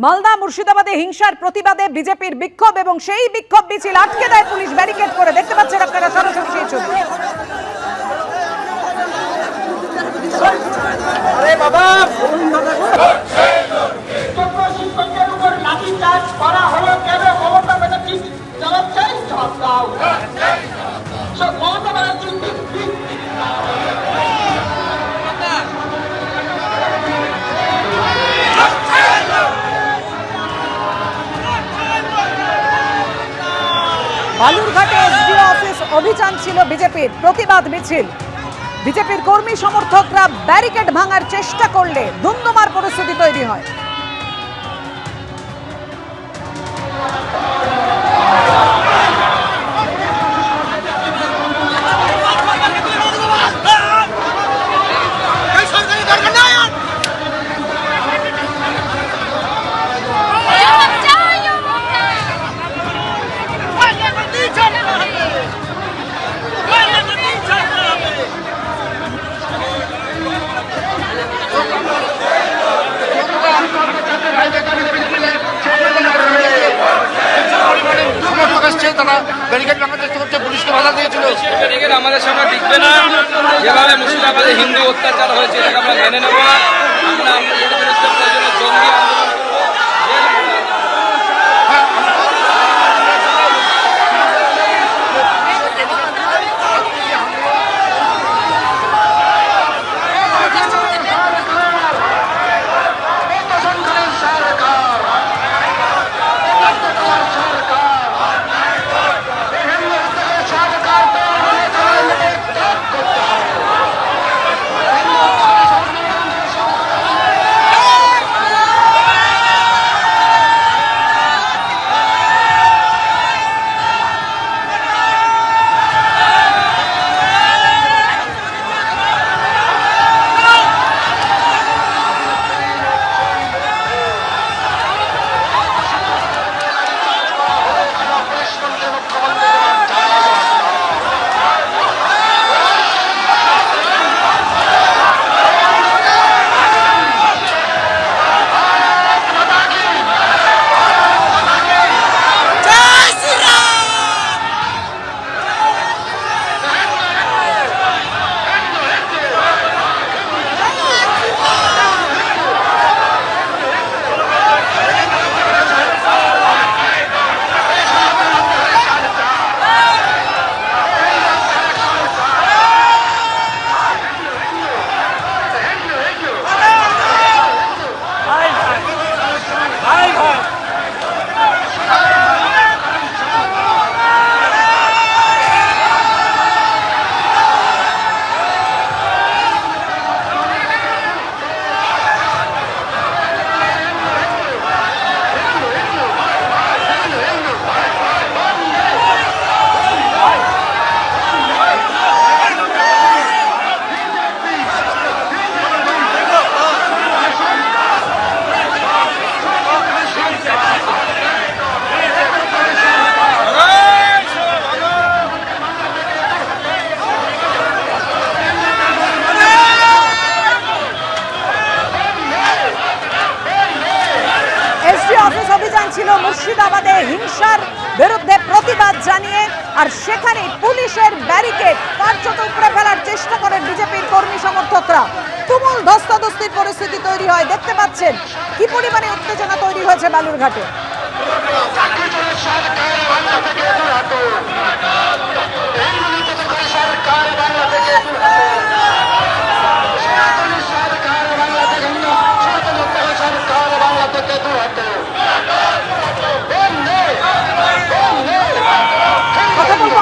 মালদা মুর্শিদাবাদে হিংসার প্রতিবাদে বিজেপির বিক্ষোভ এবং সেই বিক্ষোভ মিছিল আটকে দেয় পুলিশ ব্যারিকেড করে। দেখতে পাচ্ছেন আপনারা সরাসরি সেই ছবি। আরে বাবা বালুরঘাটে এসডিও অফিস অভিযান ছিল বিজেপির প্রতিবাদ মিছিল। বিজেপির কর্মী সমর্থকরা ব্যারিকেড ভাঙার চেষ্টা করলে ধুন্ধুমার পরিস্থিতি তৈরি হয়। আমাদের সামনে টিকবে না। যেভাবে মুর্শিদাবাদে হিন্দু অত্যাচার হয়েছে এটাকে আমরা মেনে নেব না। আমরা এর বিরুদ্ধে প্রয়োজনীয় জঙ্গি আন্দোলন ছিল মুর্শিদাবাদে হিংসার বিরুদ্ধে প্রতিবাদ জানিয়ে, আর সেখানে পুলিশের ব্যারিকেড কার্যত উপড়ে ফেলার চেষ্টা করেন বিজেপির কর্মী সমর্থকরা। তুমুল ধস্তাধস্তির পরিস্থিতি তৈরি হয়। দেখতে পাচ্ছেন কি পরিমাণে উত্তেজনা তৈরি হয়েছে বালুরঘাটে।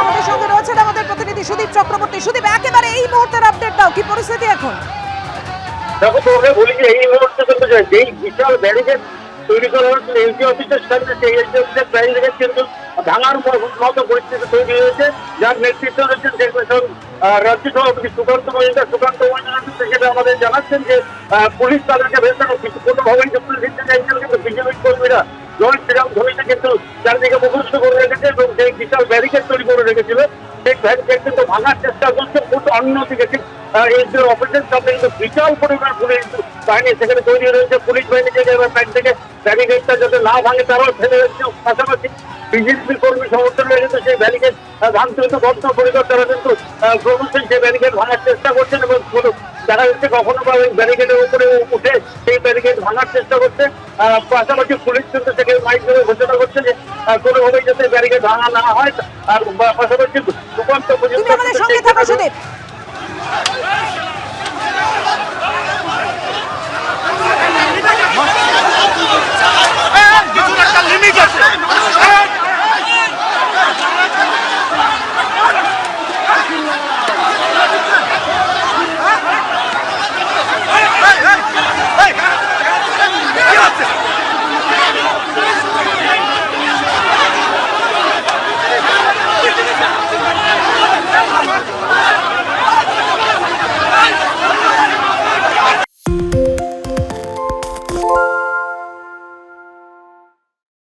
আমাদের সঙ্গে রয়েছেন আমাদের প্রতিনিধি সুদীপ চক্রবর্তী। সুদীপ, একেবারে এই মুহূর্তের আপডেট দাও, কি পরিস্থিতি এখন? দেখো, তোমরা বলি যে এই মুহূর্তে কিন্তু যেই বিশাল ব্যারিকেড তৈরি করা হয়েছিল এলজি অফিসের সামনে, সেই এলজি অফিসের ব্যারিকেড কিন্তু ভাঙার মতো পরিস্থিতি তৈরি হয়েছে, যার নেতৃত্ব রয়েছেন রাজ্য সভাপতি সুকান্ত মজুমদার হিসেবে আমাদের জানাচ্ছেন যে পুলিশ তাদেরকে ভেতরে কোনোভাবেই যুক্তি দিতে চাইছেন, কিন্তু বিজেপি কর্মীরা জয় শ্রীরাম ধ্বনিতে কিন্তু চারদিকে মুখস্থ করে রেখেছে এবং সেই বিশাল ব্যারিকেড তৈরি করে রেখেছিল সেই ব্যারিকেড কিন্তু ভাঙার চেষ্টা করছে। কিন্তু অন্যদিকে ঠিক এই যে অপারেশন সামনে কিন্তু বিশাল পরিমাণ পুলিশ বাহিনী সেখানে তৈরি রয়েছে, পুলিশ বাহিনী থেকে ব্যাংক থেকে ব্যারিকেডটা যাতে না ভাঙে তারাও ফেলে রয়েছে। পাশাপাশি বিজেপি কর্মী সমর্থনে কিন্তু সেই ব্যারিকেড ভাঙতে কিন্তু বদ্ধ পরিকর, তারা কিন্তু ক্রমশ সেই ব্যারিকেড ভাঙার চেষ্টা করছেন এবং দেখা যাচ্ছে কখনো বা ওই ব্যারিকেডের উপরে উঠে সেই ব্যারিকেড ভাঙার চেষ্টা করছে। পাশাপাশি পুলিশ কিন্তু থেকে মাইক ধরে ঘোষণা করছে যে কোনোভাবেই যাতে ব্যারিকেড ভাঙা না হয়, আর পাশাপাশি রূপান্তর তুমি আমাদের সঙ্গে থাকো সুদীপ।